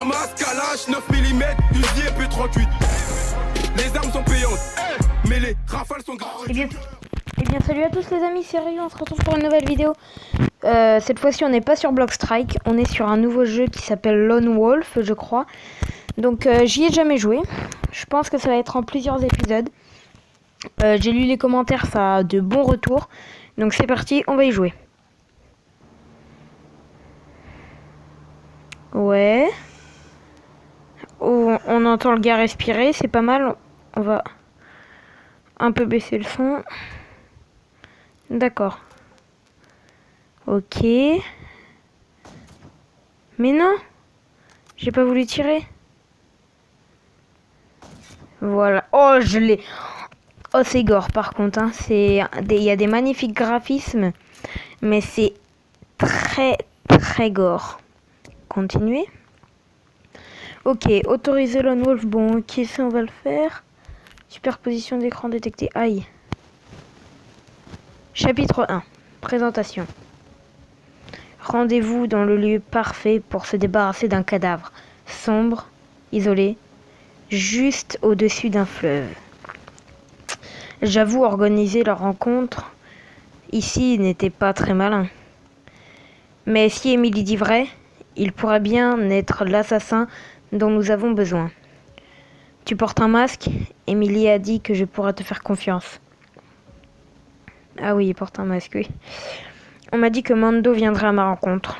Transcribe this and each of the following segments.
Masque, Kalash, 9 mm, Uzi et P38. Les armes sont payantes, mais les rafales sont graves. Eh bien salut à tous les amis, c'est Ryu, on se retrouve pour une nouvelle vidéo. Cette fois-ci on n'est pas sur Blockstrike, on est sur un nouveau jeu qui s'appelle Lone Wolf, je crois. Donc j'y ai jamais joué, je pense que ça va être en plusieurs épisodes. J'ai lu les commentaires, ça a de bons retours. Donc c'est parti, on va y jouer. Ouais. Oh, on entend le gars respirer, c'est pas mal. On va un peu baisser le son. D'accord. Ok. Mais non, j'ai pas voulu tirer. Voilà. Oh, je l'ai. Oh, c'est gore par contre. Hein. Il y a des magnifiques graphismes, mais c'est très gore. Continuer. Ok, autoriser Lone Wolf. Bon, ok, ça on va le faire. Superposition d'écran détectée. Aïe. Chapitre 1. Présentation. Rendez-vous dans le lieu parfait pour se débarrasser d'un cadavre. Sombre, isolé, juste au-dessus d'un fleuve. J'avoue, organiser la rencontre ici n'était pas très malin. Mais si Emily dit vrai, il pourrait bien être l'assassin dont nous avons besoin. Tu portes un masque? Emily a dit que je pourrais te faire confiance. Ah oui, il porte un masque, oui. On m'a dit que Mando viendrait à ma rencontre.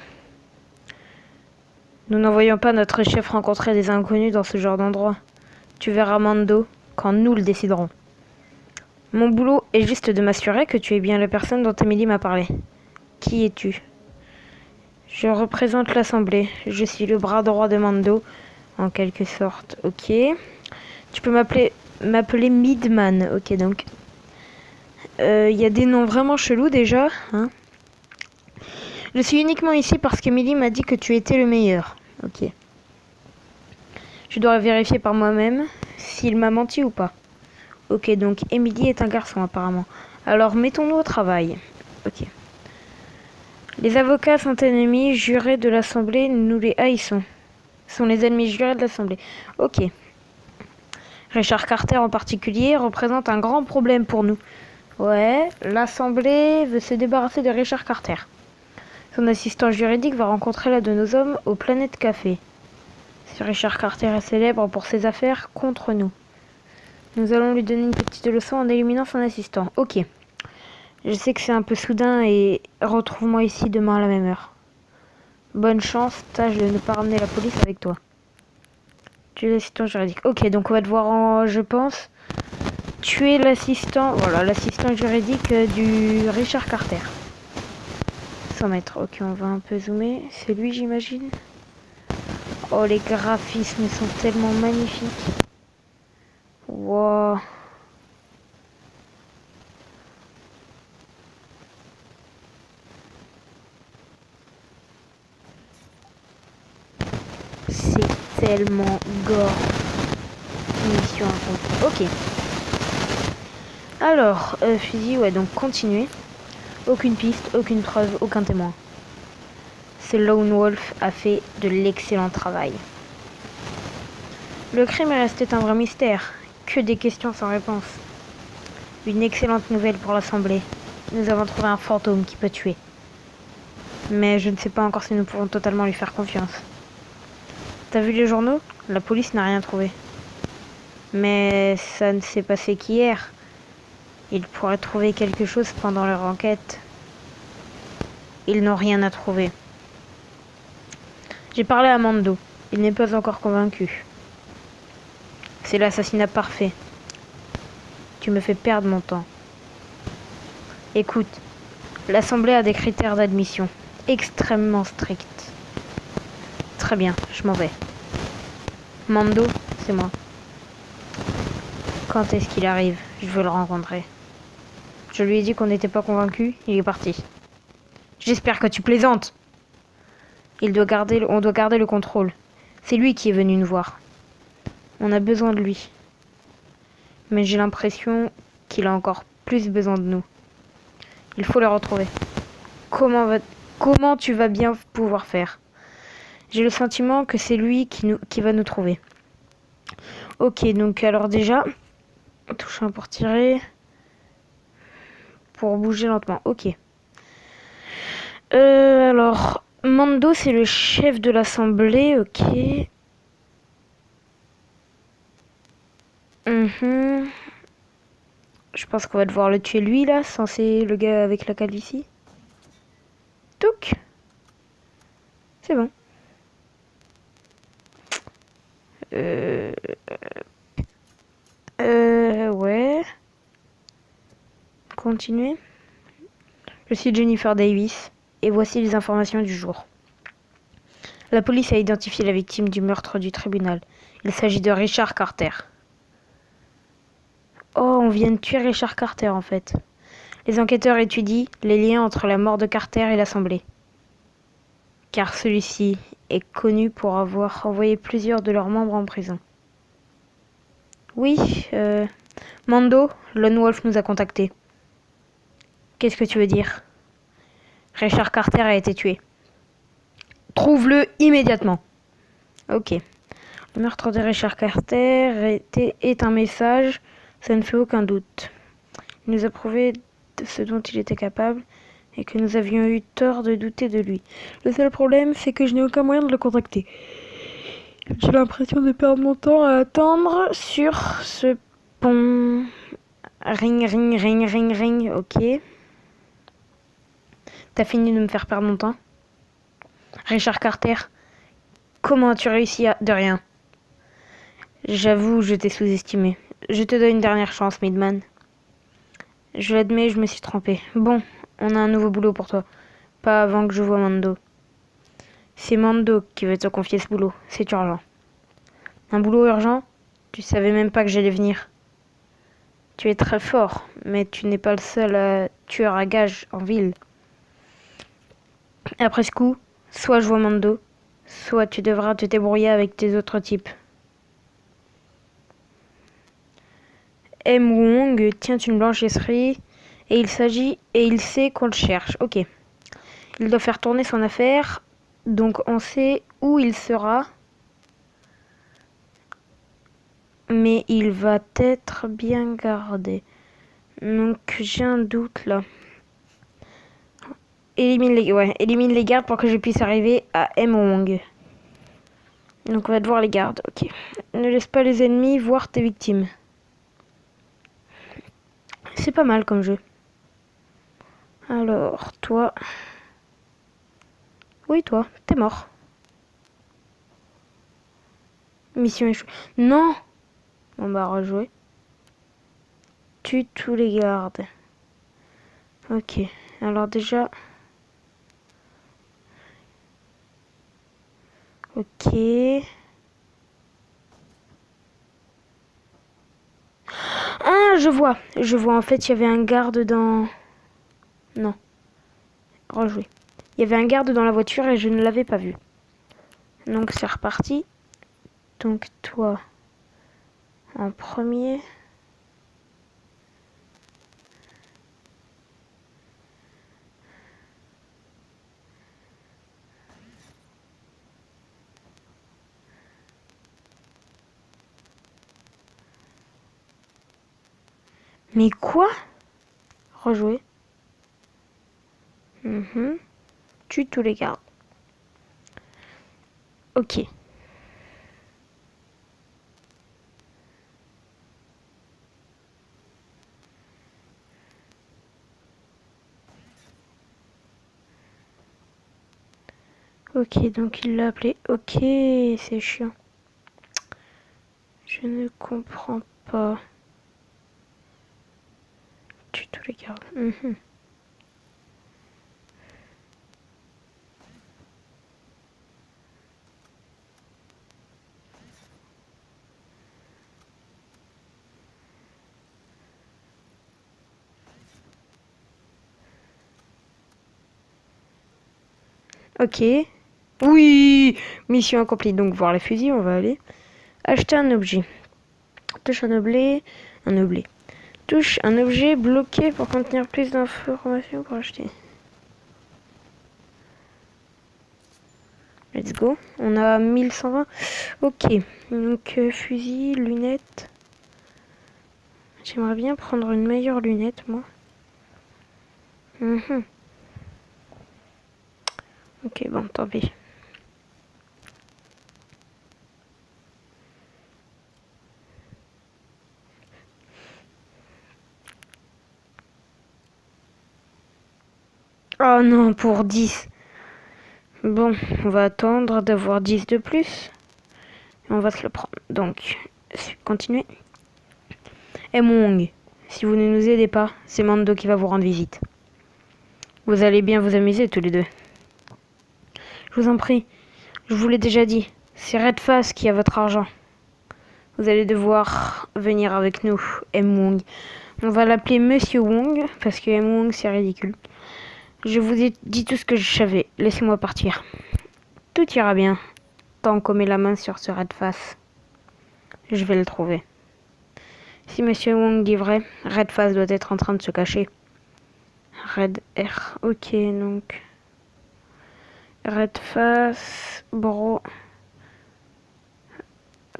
Nous n'envoyons pas notre chef rencontrer des inconnus dans ce genre d'endroit. Tu verras Mando quand nous le déciderons. Mon boulot est juste de m'assurer que tu es bien la personne dont Emily m'a parlé. Qui es-tu? Je représente l'Assemblée. Je suis le bras droit de Mando, en quelque sorte. Ok. Tu peux m'appeler Midman. Ok, donc. Y a des noms vraiment chelous déjà. Hein. Je suis uniquement ici parce qu'Emily m'a dit que tu étais le meilleur. Ok. Je dois vérifier par moi-même s'il m'a menti ou pas. Ok, donc Emily est un garçon apparemment. Alors mettons-nous au travail. Ok. Les avocats sont ennemis jurés de l'Assemblée, nous les haïssons. Sont les ennemis jurés de l'Assemblée. Ok. Richard Carter en particulier représente un grand problème pour nous. Ouais, l'Assemblée veut se débarrasser de Richard Carter. Son assistant juridique va rencontrer l'un de nos hommes au Planète Café. Si Richard Carter est célèbre pour ses affaires contre nous. Nous allons lui donner une petite leçon en éliminant son assistant. Ok. Je sais que c'est un peu soudain et retrouve-moi ici demain à la même heure. Bonne chance, tâche de ne pas ramener la police avec toi. Tu es l'assistant juridique. Ok, donc on va devoir en, je pense, tuer l'assistant, voilà, l'assistant juridique du Richard Carter. 100 mètres. Ok, on va un peu zoomer. C'est lui, j'imagine. Oh, les graphismes sont tellement magnifiques. Wow. C'est tellement gore. Mission accomplie. Ok. Alors, fusil, ouais, donc continuer. Aucune piste, aucune preuve, aucun témoin. Ce Lone Wolf a fait de l'excellent travail. Le crime est resté un vrai mystère. Que des questions sans réponse. Une excellente nouvelle pour l'Assemblée. Nous avons trouvé un fantôme qui peut tuer. Mais je ne sais pas encore si nous pouvons totalement lui faire confiance. T'as vu les journaux? La police n'a rien trouvé. Mais ça ne s'est passé qu'hier. Ils pourraient trouver quelque chose pendant leur enquête. Ils n'ont rien à trouver. J'ai parlé à Mando. Il n'est pas encore convaincu. C'est l'assassinat parfait. Tu me fais perdre mon temps. Écoute, l'Assemblée a des critères d'admission extrêmement stricts. Très bien, je m'en vais. Mando, c'est moi. Quand est-ce qu'il arrive? Je veux le rencontrer. Je lui ai dit qu'on n'était pas convaincus, il est parti. J'espère que tu plaisantes. On doit garder le contrôle. C'est lui qui est venu nous voir. On a besoin de lui. Mais j'ai l'impression qu'il a encore plus besoin de nous. Il faut le retrouver. Comment tu vas bien pouvoir faire? J'ai le sentiment que c'est lui qui va nous trouver. Ok, donc alors déjà, touche 1 pour tirer. Pour bouger lentement, ok. Alors, Mando, c'est le chef de l'assemblée, ok. Je pense qu'on va devoir le tuer lui, là, censé le gars avec la calvitie. Touc. C'est bon. Ouais. Continuez. Je suis Jennifer Davis, et voici les informations du jour. La police a identifié la victime du meurtre du tribunal. Il s'agit de Richard Carter. Oh, on vient de tuer Richard Carter, en fait. Les enquêteurs étudient les liens entre la mort de Carter et l'Assemblée. Car celui-ci est connu pour avoir envoyé plusieurs de leurs membres en prison. Oui, Mando, Lone Wolf nous a contactés. Qu'est-ce que tu veux dire? Richard Carter a été tué. Trouve-le immédiatement. Ok. Le meurtre de Richard Carter est un message, ça ne fait aucun doute. Il nous a prouvé de ce dont il était capable et que nous avions eu tort de douter de lui. Le seul problème, c'est que je n'ai aucun moyen de le contacter. J'ai l'impression de perdre mon temps à attendre sur ce pont. Ring, ring, ring, ring, ring. Ok. T'as fini de me faire perdre mon temps? Richard Carter, comment as-tu réussi de rien? J'avoue, je t'ai sous-estimé. Je te donne une dernière chance, Midman. Je l'admets, je me suis trompé. Bon, on a un nouveau boulot pour toi. Pas avant que je voie Mando. C'est Mando qui veut te confier ce boulot. C'est urgent. Un boulot urgent? Tu savais même pas que j'allais venir. Tu es très fort, mais tu n'es pas le seul tueur à gages en ville. Après ce coup, soit je vois Mando, soit tu devras te débrouiller avec tes autres types. M. Wong tient une blanchisserie et il sait qu'on le cherche. Ok. Il doit faire tourner son affaire, donc on sait où il sera. Mais il va être bien gardé. Donc j'ai un doute là. Élimine les gardes pour que je puisse arriver à M. Wong. Donc on va devoir les gardes. Ok. Ne laisse pas les ennemis voir tes victimes. C'est pas mal comme jeu. Alors, toi... Oui, toi, t'es mort. Mission échouée. Non! On va rejouer. Tue tous les gardes. Ok. Alors déjà... Ok. Ah, je vois. Je vois. En fait, il y avait un garde dans... Non. Rejouer. Il y avait un garde dans la voiture et je ne l'avais pas vu. Donc, c'est reparti. Donc, toi, en premier... Mais quoi? Rejouer. Tue tous les gardes. Ok. Ok, donc il l'a appelé. Ok, c'est chiant. Je ne comprends pas. Tue tous les gardes. Ok. Oui! Mission accomplie. Donc, voir les fusils, on va aller. Acheter un objet. Touche un objet. Un objet. Touche un objet bloqué pour contenir plus d'informations pour acheter. Let's go. On a 1120. Ok. Donc, fusil, lunettes. J'aimerais bien prendre une meilleure lunette, moi. Ok, bon, tant pis. Oh non, pour 10. Bon, on va attendre d'avoir 10 de plus. Et on va se le prendre. Donc, continuez. Et Mong, si vous ne nous aidez pas, c'est Mando qui va vous rendre visite. Vous allez bien vous amuser tous les deux. Je vous en prie, je vous l'ai déjà dit, c'est Redface qui a votre argent. Vous allez devoir venir avec nous, M. Wong. On va l'appeler Monsieur Wong, parce que M. Wong c'est ridicule. Je vous ai dit tout ce que je savais, laissez-moi partir. Tout ira bien, tant qu'on met la main sur ce Redface. Je vais le trouver. Si Monsieur Wong dit vrai, Redface doit être en train de se cacher. Red R, ok donc. Redface, bro.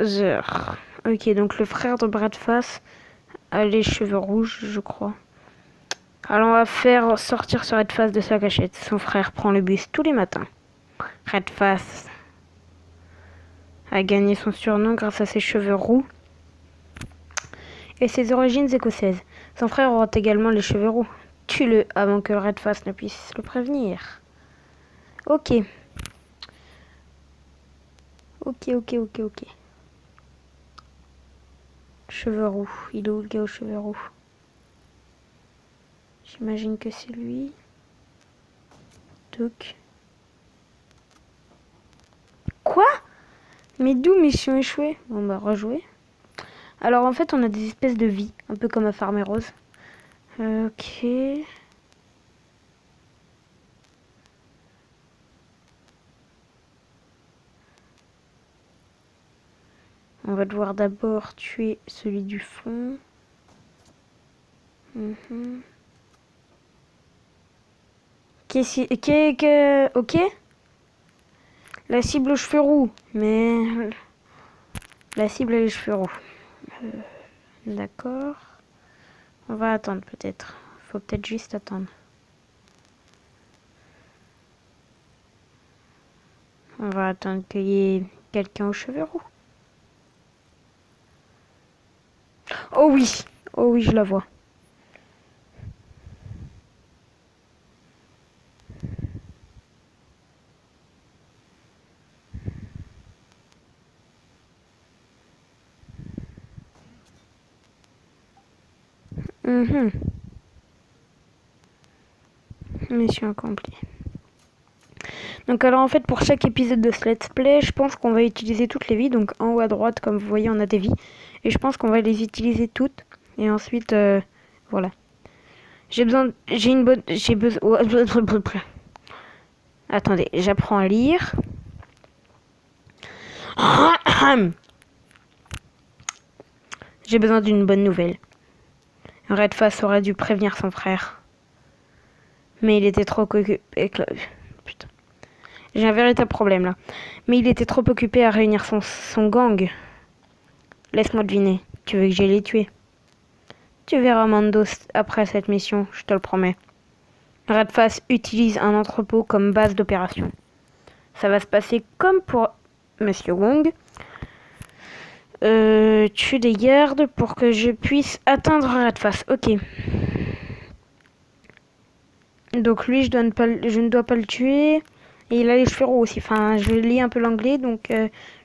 Zer. Ok, donc le frère de Redface a les cheveux rouges, je crois. Alors on va faire sortir ce Redface de sa cachette. Son frère prend le bus tous les matins. Redface a gagné son surnom grâce à ses cheveux roux et ses origines écossaises. Son frère aura également les cheveux roux. Tue-le avant que Redface ne puisse le prévenir. Ok. Ok. Cheveux roux. Il est où le gars aux cheveux roux? J'imagine que c'est lui. Toc. Quoi? Mais d'où mission échouée? Bon bah rejouer. Alors en fait on a des espèces de vies, un peu comme à Farmer Rose. Ok. On va devoir d'abord tuer celui du fond. Ok. La cible aux cheveux roux. Mais la cible a les cheveux roux. D'accord. On va attendre peut-être. Faut peut-être juste attendre. On va attendre qu'il y ait quelqu'un aux cheveux roux. Oh oui, je la vois. Mission accomplie. Donc alors en fait pour chaque épisode de ce let's play, je pense qu'on va utiliser toutes les vies. Donc en haut à droite, comme vous voyez, on a des vies. Et je pense qu'on va les utiliser toutes. Et ensuite, voilà. J'ai besoin... J'ai besoin... Attendez, j'apprends à lire. J'ai besoin d'une bonne nouvelle. Redface aurait dû prévenir son frère. Mais il était trop occupé... Putain. J'ai un véritable problème là. Mais il était trop occupé à réunir son gang. Laisse-moi deviner. Tu veux que j'aille les tuer? Tu verras Mando après cette mission, je te le promets. Redface utilise un entrepôt comme base d'opération. Ça va se passer comme pour Monsieur Wong. Tue des gardes pour que je puisse atteindre Redface. Ok. Donc lui, je ne dois pas le tuer. Et il a les cheveux roux aussi. Enfin, je lis un peu l'anglais, donc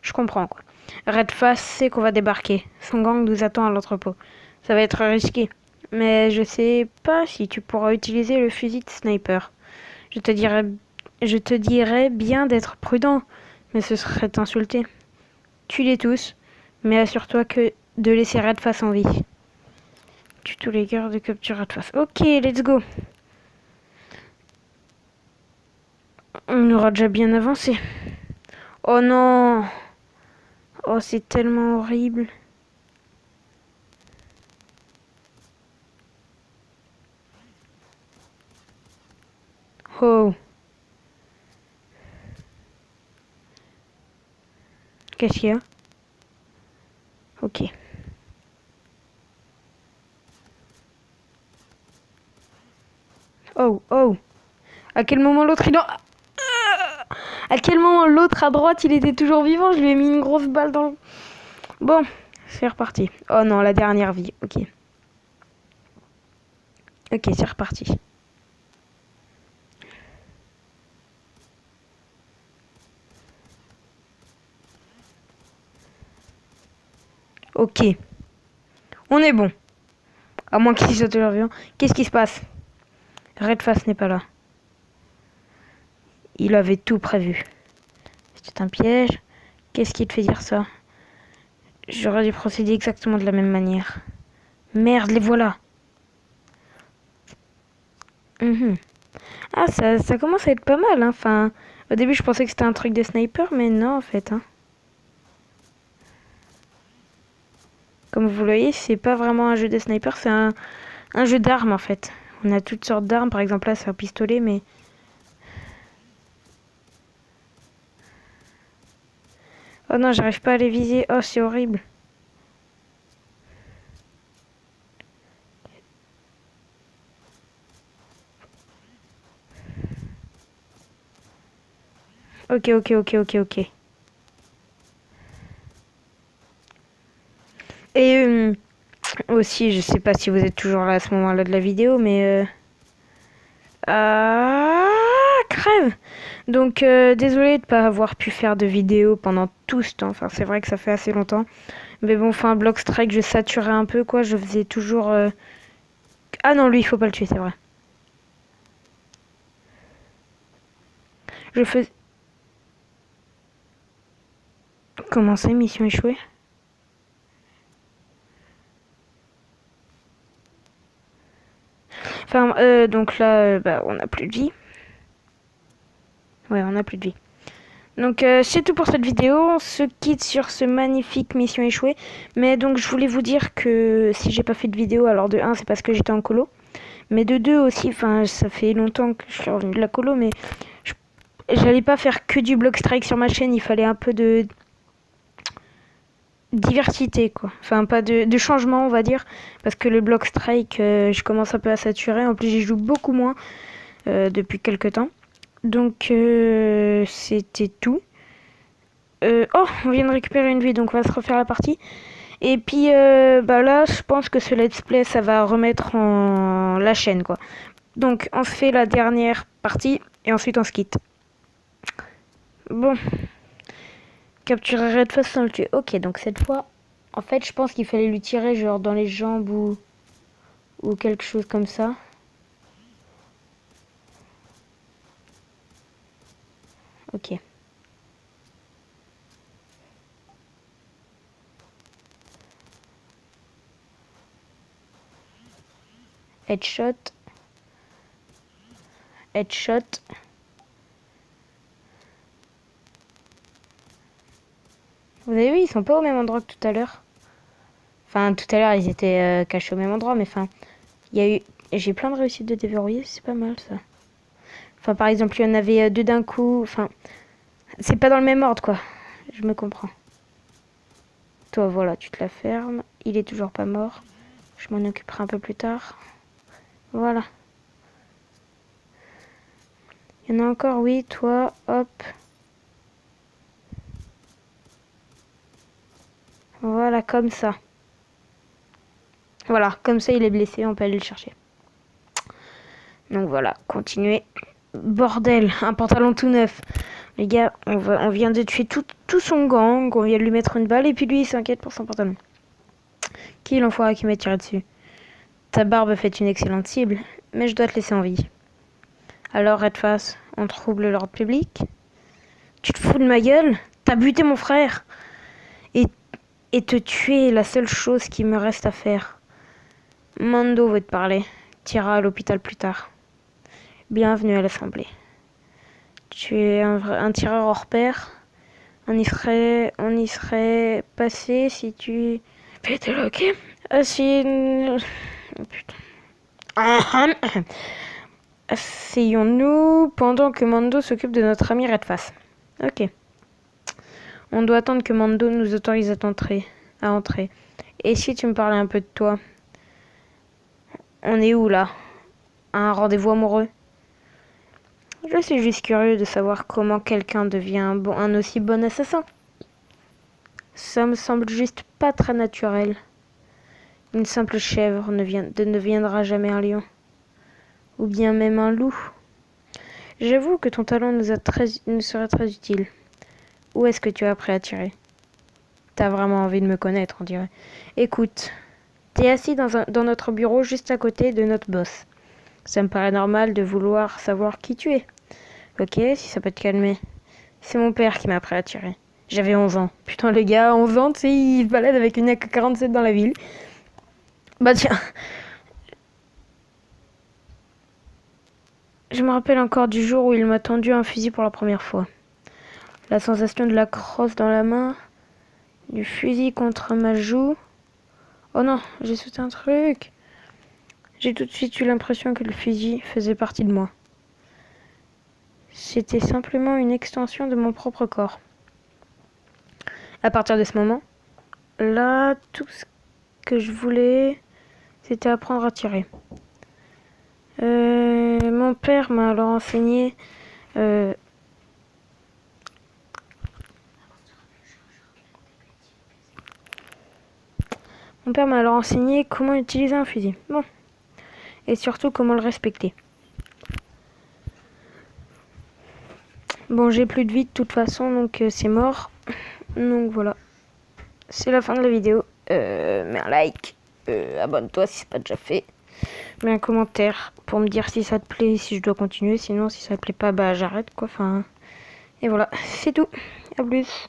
je comprends quoi. Redface sait qu'on va débarquer. Son gang nous attend à l'entrepôt. Ça va être risqué. Mais je sais pas si tu pourras utiliser le fusil de sniper. Je te dirais bien d'être prudent, mais ce serait t'insulter. Tue-les tous, mais assure-toi que de laisser Redface en vie. Tue tous les gardes de capture Redface. Ok, let's go. On aura déjà bien avancé. Oh non! Oh, c'est tellement horrible. Oh. Qu'est-ce qu'il y a? Ok. Oh, oh. À quel moment l'autre il a... À quel moment l'autre à droite il était toujours vivant? Je lui ai mis une grosse balle dans le... Bon, c'est reparti. Oh non, la dernière vie. Ok. Ok, c'est reparti. Ok. On est bon. À moins qu'il soit toujours vivant. Qu'est-ce qui se passe? Redface n'est pas là. Il avait tout prévu. C'est un piège. Qu'est-ce qui te fait dire ça? J'aurais dû procéder exactement de la même manière. Merde, les voilà. Ah, ça commence à être pas mal, hein. Enfin, au début, je pensais que c'était un truc de sniper, mais non, en fait, hein. Comme vous le voyez, c'est pas vraiment un jeu de sniper, c'est un jeu d'armes, en fait. On a toutes sortes d'armes. Par exemple, là, c'est un pistolet, mais... Oh non, j'arrive pas à les viser. Oh, c'est horrible. Ok, ok, ok, ok, ok. Et aussi, je sais pas si vous êtes toujours là à ce moment-là de la vidéo, mais... Ah, crève! Donc, désolé de pas avoir pu faire de vidéo pendant tout ce temps. Enfin, c'est vrai que ça fait assez longtemps. Mais bon, enfin, Block Strike, je saturais un peu, quoi. Je faisais toujours... Ah non, lui, il faut pas le tuer, c'est vrai. Je fais... Comment ça, mission échouée? Enfin, donc là, bah, on n'a plus de vie. Ouais, on n'a plus de vie. Donc c'est tout pour cette vidéo, on se quitte sur ce magnifique mission échouée. Mais donc je voulais vous dire que si j'ai pas fait de vidéo, alors de 1 c'est parce que j'étais en colo. Mais de 2 aussi, enfin ça fait longtemps que je suis revenu de la colo, mais j'allais pas faire que du Block Strike sur ma chaîne, il fallait un peu de diversité quoi. Enfin pas de changement on va dire. Parce que le Block Strike, je commence un peu à saturer, en plus j'y joue beaucoup moins depuis quelques temps. Donc c'était tout. Oh, on vient de récupérer une vie, donc on va se refaire la partie. Et puis bah là, je pense que ce let's play, ça va remettre en la chaîne, quoi. Donc on se fait la dernière partie et ensuite on se quitte. Bon. Capturer Redface sans le tuer. Ok, donc cette fois, en fait, je pense qu'il fallait lui tirer genre dans les jambes ou quelque chose comme ça. Ok. Headshot. Headshot. Vous avez vu, ils sont pas au même endroit que tout à l'heure. Enfin, tout à l'heure, ils étaient cachés au même endroit, mais enfin, il y a eu... J'ai plein de réussites de déverrouiller, c'est pas mal, ça. Enfin, par exemple, il y en avait deux d'un coup. Enfin, c'est pas dans le même ordre, quoi. Je me comprends. Toi, voilà, tu te la fermes. Il est toujours pas mort. Je m'en occuperai un peu plus tard. Voilà. Il y en a encore, oui, toi, hop. Voilà, comme ça. Voilà, comme ça, il est blessé, on peut aller le chercher. Donc voilà, continuez. Bordel, un pantalon tout neuf. Les gars, on vient de tuer tout son gang, on vient de lui mettre une balle, et puis lui, il s'inquiète pour son pantalon. Qui est l'enfoiré qui m'a tiré dessus? Ta barbe fait une excellente cible, mais je dois te laisser en vie. Alors, Redface, on trouble l'ordre public? Tu te fous de ma gueule? T'as buté mon frère? Et te tuer est la seule chose qui me reste à faire. Mando veut te parler. T'iras à l'hôpital plus tard. Bienvenue à l'Assemblée. Tu es un tireur hors pair. On y serait passé si tu... Pétais là, ok? Si... Oh, putain. Asseyons-nous pendant que Mando s'occupe de notre ami Redface. Ok. On doit attendre que Mando nous autorise à entrer. Et si tu me parlais un peu de toi? On est où là? À un rendez-vous amoureux? Je suis juste curieux de savoir comment quelqu'un devient un aussi bon assassin. Ça me semble juste pas très naturel. Une simple chèvre ne deviendra jamais un lion. Ou bien même un loup. J'avoue que ton talent nous serait très utile. Où est-ce que tu as appris à tirer? T'as vraiment envie de me connaître, on dirait. Écoute, t'es assis dans notre bureau juste à côté de notre boss. Ça me paraît normal de vouloir savoir qui tu es. Ok, si ça peut te calmer. C'est mon père qui m'a appris à tirer. J'avais 11 ans. Putain, le gars, 11 ans, tu sais, il se balade avec une AK-47 dans la ville. Bah tiens. Je me rappelle encore du jour où il m'a tendu un fusil pour la première fois. La sensation de la crosse dans la main, du fusil contre ma joue. Oh non, j'ai sauté un truc. J'ai tout de suite eu l'impression que le fusil faisait partie de moi. C'était simplement une extension de mon propre corps. À partir de ce moment, là, tout ce que je voulais, c'était apprendre à tirer. Mon père m'a alors enseigné comment utiliser un fusil. Bon. Et surtout comment le respecter. Bon, j'ai plus de vie de toute façon, donc c'est mort. Donc voilà. C'est la fin de la vidéo. Mets un like. Abonne-toi si c'est pas déjà fait. Mets un commentaire pour me dire si ça te plaît, si je dois continuer. Sinon, si ça te plaît pas, bah j'arrête quoi. Enfin. Et voilà, c'est tout. À plus.